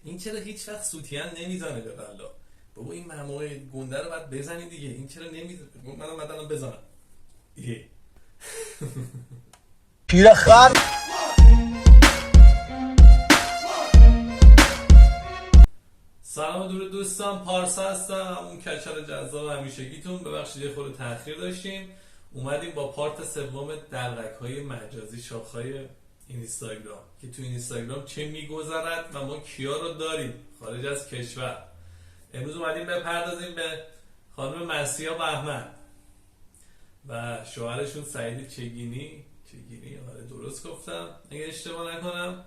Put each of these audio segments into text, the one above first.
این چرا هیچ وقت سوتین نمیزنه به والا؟ بابا این مامور گنده رو باید بزنی دیگه، این چرا نمیزنه؟ منم مثلا بزنم. ایه. پیرخر. سلام درود دوستان، پارسا هستم، اون کچل جذاب همیشگیتون. ببخشید یه خورده تاخیر داشتیم، اومدیم با پارت سوم دلقک‌های مجازی شاخهای اینستاگرام که تو اینستاگرام چه میگذرد و ما کیا رو داریم خارج از کشور. امروز اومدیم بپردازیم به خانم مسیحا بهمن و شوهرشون سعید چگینی. آره درست گفتم اگه اشتباه نکنم.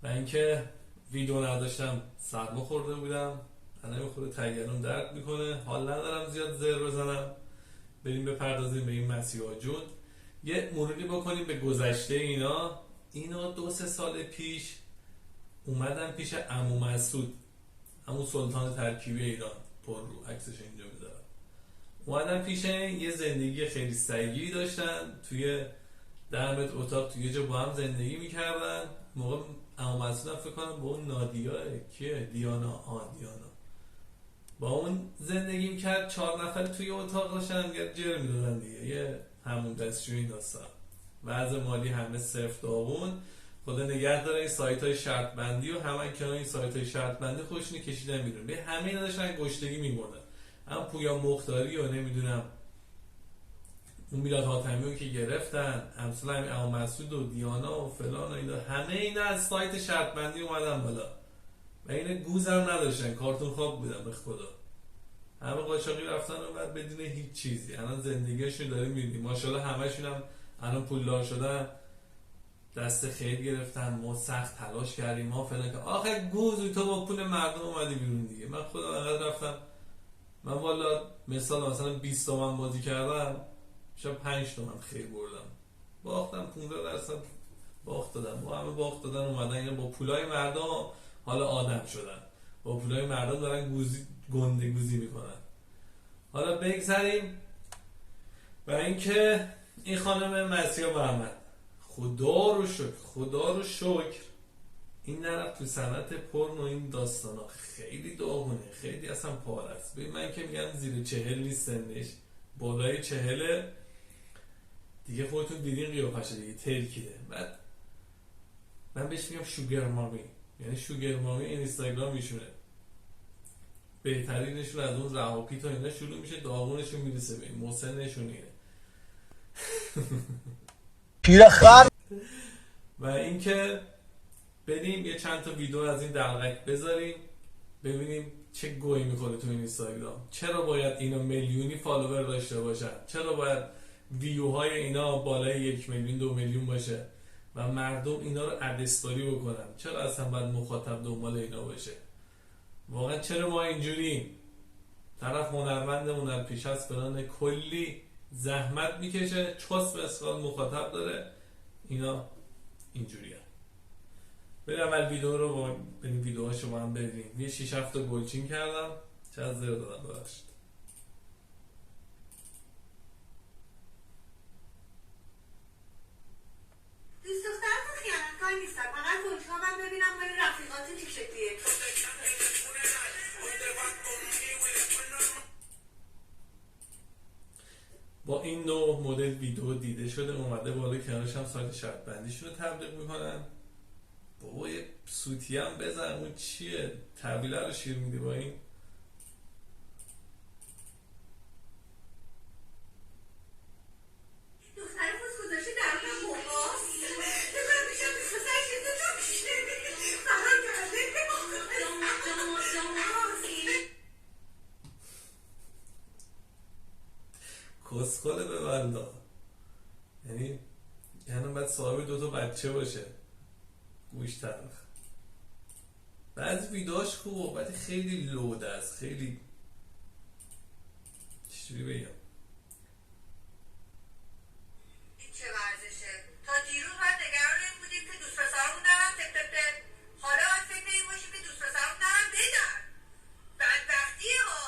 و اینکه ویدیو نداشتم، سرما خورده بودم، الان خود تگرم درد میکنه، حال ندارم زیاد زر بزنم. بریم بپردازیم به این مسیحا جون، یه مروری بکنیم به گذشته اینا 2-3 سال پیش اومدن پیش عمو مسعود، همون سلطان ترکیبی ایران، پر رو عکسش اینجا میذارم. اومدن پیش، یه زندگی خیلی سعیدی داشتن، توی 10 متر اتاق توی یه جا با هم زندگی میکردن. موقع عمو مسعود فکر کنم با اون نادیاه کیه، دیانا با اون زندگی میکرد. 4 نفر توی اتاق داشتن جر میدادن دیگه، یه همون دستشویی داستان. وضع مالی همه صرف داغون. خدا نگه داره این سایت های شرط بندی و همه کنار این سایت های شرط بندی خودشونی کشیدن بیرون. به همه اینا داشتن گشتگی میموندن. هم پویا مختاری و نمیدونم اون میلاد حاتمیو که گرفتن، امثال همین عمو مسعود و دیانا و فلان و اینا، همه اینا از سایت شرط بندی اومدن بالا و این گوز هم نداشتن، کارتون خواب بودن به خدا. همه قاچاقی رفتن و بعد بدون هیچ چیزی الان زندگیشون داریم میبینیم. ماشاءالله همشون هم الان پولدار شدن، دست خیر گرفتن. ما سخت تلاش کردیم، ما فلان که آخه گوزی تو با پول مردم اومدی بیرون دیگه. من خودم انقدر رفتم، من والا مثلا 20 تومن بازی کردم، شب 5 تومن خیر بردم، باختم 15% باخت دادم. با همه باخت دادن اومدن اینا با پولای مردم حالا آدم شدن، با پولای مردم دارن گنده گوزی میکنن. حالا بگذاریم و اینکه این خانم مسیحا بهمن خدا رو شکر این نرفت تو صنعت پرن و این داستانا. خیلی داغونه، خیلی اصلا پاره است. ببین من که میگم زیر 40 نیست سنش، بالای 40 دیگه، خودتون دیدین قیافشه دیگه، ترکیده. بعد من بهش میگم شوگر مامی، یعنی شوگر مامی اینستاگرام ایشونه. بهترینشون از اون رهاپی تا اینا شروع میشه، داغونشون میرسه به این محسنشون اینه. پیرخر. و اینکه بریم یه چند تا ویدیو از این دلقک بذاریم ببینیم چه گویی میخوره تو این اینستاگرام. چرا باید اینا میلیونی فالوور داشته باشن؟ چرا باید ویوهای اینا بالای 1 میلیون 2 میلیون باشه و مردم اینا رو ادستوری بکنن؟ چرا اصلا باید مخاطب دنبال اینا باشه؟ واقعا چرا ما اینجوریم؟ طرف هنرمند پیش از فلان، کلی زحمت میکشه، چوس مسخال مخاطب داره، اینا اینجوری هست. بریم اول ویدیو رو با بریم ویدیوهاشو با هم ببینیم. یه 6-7 تا گلچین کردم، چه از زیر دادم ببخشید. دوست دخترتون خیانتکار نیستن، فقط گلچین‌ها من ببینم ولی رفیقاتون چه شکلیه. با این نوع مدل ویدیو دیده شده، اومده بالا کنارش هم سایت شرط بندیشون رو تبلیغ میکنن. بابا یه سوتی هم بزن، اون چیه؟ طویله رو شیر میدی با این. دختر فوز گذاشته در هم باباست. دختر میشم دوست پسر شده تو میشه. فقط کسخاله به بندا. یعنی باید صاحب 2 تا بچه باشه، گوش تلخ. بعضی ویداش خوبه ولی خیلی لود است، خیلی چجوری بگم، این چه ورزشه؟ تا دیروز باید نگران این بودیم که دوست پسرمون نرم تپ. حالا باید فکر این باشیم که دوست پسرمون نرم بدن. بدبختیه ها.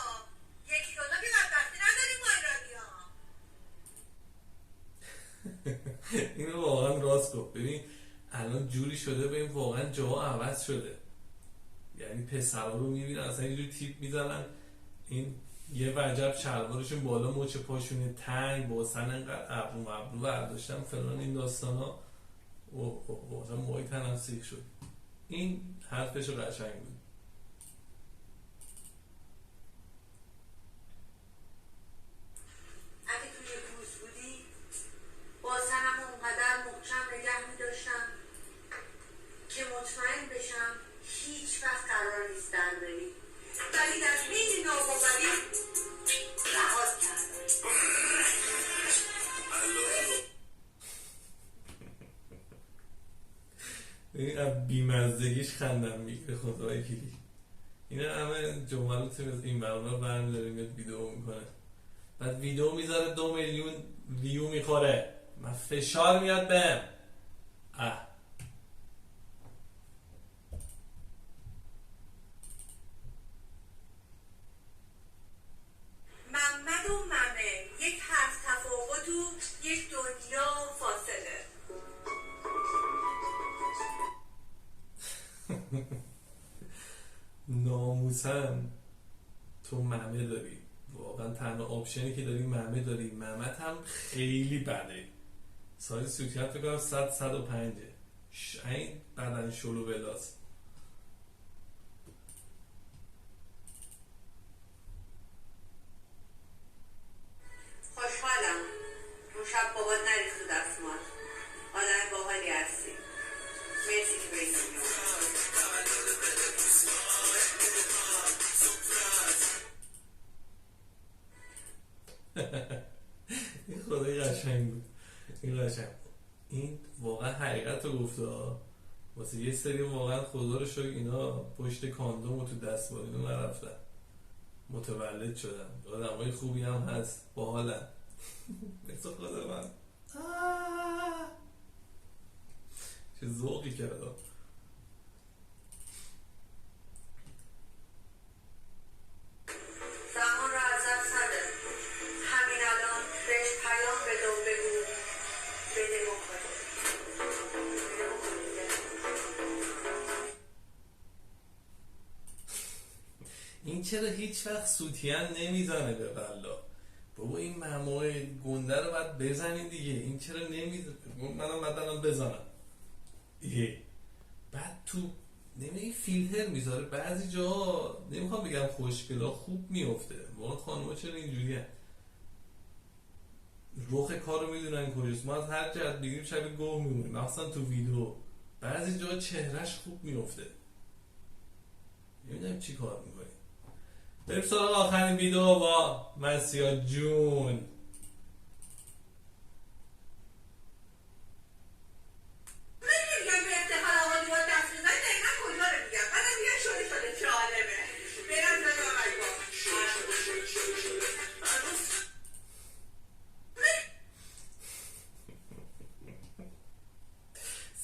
یکی دوتا که بدبختی نداریم ما ایرانی ها. اینو واقعا راست گفت. ببین الان جوری شده، ببین واقعا جاها عوض شده. یعنی پسرها رو میبینن اصلا اینجوری تیپ میزنن، این یه وجب شلوارشون بالا، مچ پاشونه تنگ، با سن انقدر ابرو مبرو برداشتن فلان، این داستان ها اصلا موهای تنم سیخ شد. این حرفش قشنگ بود. اگه توی کروز بودی با سرم اونقدر محکم نگه می‌داشتم که مطمئن بشم هیچ وقت قرار نیست در بری، ولی در حین ناباوری رهات کردم. این از بیمزدگیش خندم میگیره خدای کلی. اینا همه جملات این برنامه برمی‌داره میاد ویدیو میکنه، بعد ویدیو میذاره 2 میلیون ویو میخوره، من فشار میاد بهم. محمد و ممه، یک حرف تفاوت و یک دنیا فاصله. ناموسن تو ممه داری، واقعا تنها آپشنی که داری ممه داری. ممت هم خیلی بده، سایز سوکت بکنم 100-105 این بدن شلو بلاست. خوشحالم اون شب بابات نریخت تو دستمال. آدم باحالی هستی. مرسی که به این دنیا این خدای قشنگ بود. این قشنگ، این واقعا حقیقت رو گفته واسه یه سری واقعا خدا رو شکر اینا پشت کاندوم و تو دستمال اینو نرفتن، متولد شدن. آدمای خوبی هم هست، باحالن. مثل خدا من چه ذوقی کردم. زمان رو از دست نده. همین الان بهش پیام بده و بگو بده بکنه. این چرا هیچ وقت سوتین نمیزنه به بلا؟ بابا این مموه گنده رو باید بزنین دیگه، این چرا نمیزنه؟ منم بدنم بزنم. بعد تو نمیدونی فیلتر میذاره بعضی جاها، نمیخوام بگم خوشگلا خوب میفته، واقعا خانوما چرا اینجوری هست؟ رخ کارو میدونن کجاست، ما از هر جهت بگیم شبیه گوه میمونیم، مثلا تو ویدیو بعضی جاها چهرش خوب میفته. نمیدونم چی کار میکنی. بریم سراغ آخرین ویدیو با مسیحا جون.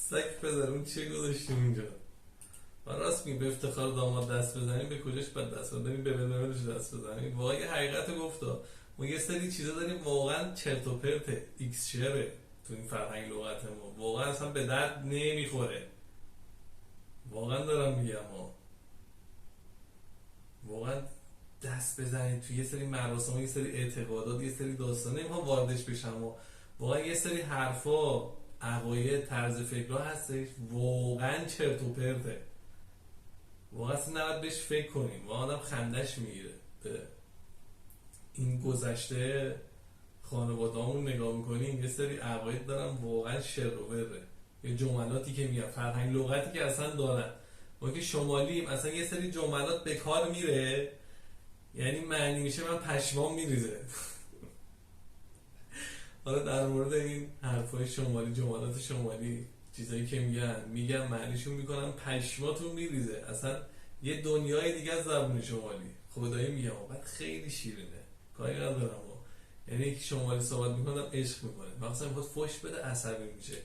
سک پدرون چه گذاشتیم اینجا؟ من راست میگم به افتخار داماد دست بزنیم، به کجاش باید دست بزنیم؟ به بنامرش دست بزنیم. واقعا یه حقیقت رو گفتا، ما یه سری چیزا داریم واقعا چرت و پرته، ایکس شره تو این فرهنگ لغت ما، واقعا اصلا به درد نمیخوره. واقعا دارم میگم واقعا دست بزنید تو یه سری مراسم، یه سری اعتقادات، یه سری داستانه، نمیخوام واردش بشم واقعا یه سری حرفا، عقاید، طرز فکرها هستش واقعا چرت و پرته. واقعا اصلا نباید بهش فکر کنیم، واقعا آدم خندش میگیره. به این گذشته خانواده‌مون نگاه میکنیم یه سری عقاید دارن واقعا شر و بره، یه جملاتی که میاد، فرهنگ لغتی که اصلا دارن. ما که شمالیم اصلا یه سری جملات به کار میره، یعنی معنی میشه من پشمام میریزه. حالا در مورد این حرفای شمالی، جملات شمالی، چیزایی که میگن معنیشون میکنن پشماتون میریزه، اصلا یه دنیای دیگه از زبون شمالی. خدایی میگم بعد خیلی شیرینه، کاری ندارم یعنی شمالی صحبت میکنم عشق میکنه، مثلا میخواد فوش بده عصبی میشه.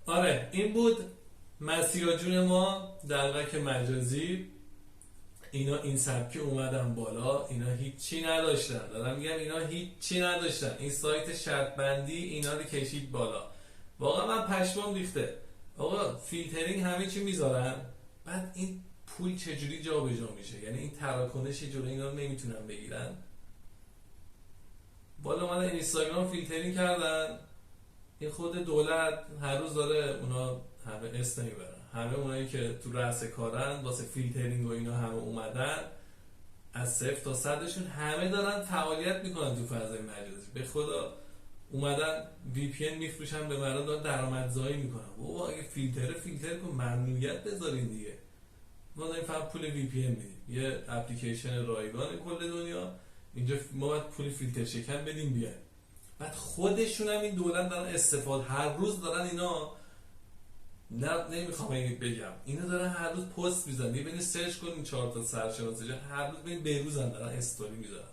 آره این بود مسیحا جون ما دلغک مجازی. اینا این سبکی اومدن بالا، اینا هیچی نداشتن، دارم میگم اینا هیچی نداشتن، این سایت شرط بندی اینا رو کشید بالا. واقعا من پشمام ریخته. آقا فیلترینگ همه چی میذارن، بعد این پول چجوری جا به جا میشه؟ یعنی این تراکنش جلوی اینا رو نمیتونن بگیرن. بالا من اینستاگرام فیلترینگ کردن، این خود دولت هر روز داره اونا همه اسم نمیبرن، همه اونایی که تو رأس کارن واسه فیلترینگ و اینا همه اومدن، از 0 تا 100شون همه دارن فعالیت میکنن تو فضای مجازی. به خدا اومدن وی پی ان میفروشن به مردم، دارن درآمدزایی میکنن. بابا اگه فیلتر کن، ممنوعیت بذارین دیگه. ما داریم فقط پول وی پی ان میدیم، یه اپلیکیشن رایگان کل دنیا، اینجا ما باید پول فیلتر شکن بدیم بیاد. بعد خودشون هم این دولت دارن استفاده، هر روز دارن اینا، نمیخوام بگم، اینا دارن هر روز پست میزنن، ببینید سرچ کنین 4 تا سرشناسی هر روز ببین بهروزن دارن استوری میذارن.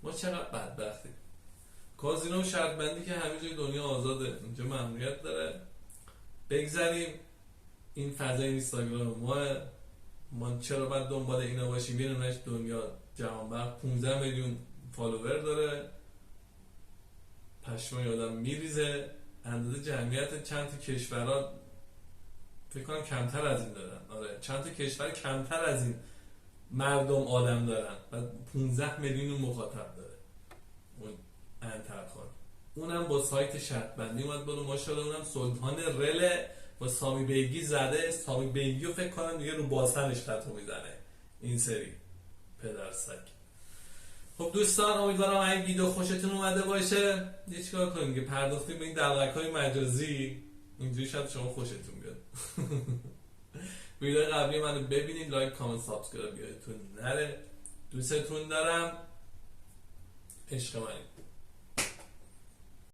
ما چقدر بدبختیم. کازینو شرط بندی که همه جای دنیا آزاده، اینجا ممنوعیت داره. بگذاریم این فضای اینستاگرام ما چرا باید دنبال اینا باشیم؟ یه نونش دنیا جهان 15 میلیون فالوور داره، پشمای آدم میریزه، اندازه جمعیت چند تا کشورها فکر کنم کمتر از این دارن. آره چند تا کشور کمتر از این مردم آدم دارن و 15 میلیون مخاطب داره اون انترخان. اونم با سایت شرط بندی اومد بالا، ماشاءالله اونم سلطان رله، با سامی بیگی زده. سامی بیگی رو فکر کنم دیگه رو باسنش تتو میزنه این سری پدر سگ. خب دوستان امیدوارم این ویدیو خوشتون اومده باشه. یه چیکار کنیم که پرداختیم به این دلغک‌های مجازی، اینجوری شاید شما خوشتون بیاد. ویدیو قبلی منو ببینید، لایک کامنت سابسکرایب یادتون نره. دوستتون دارم، عشق منید.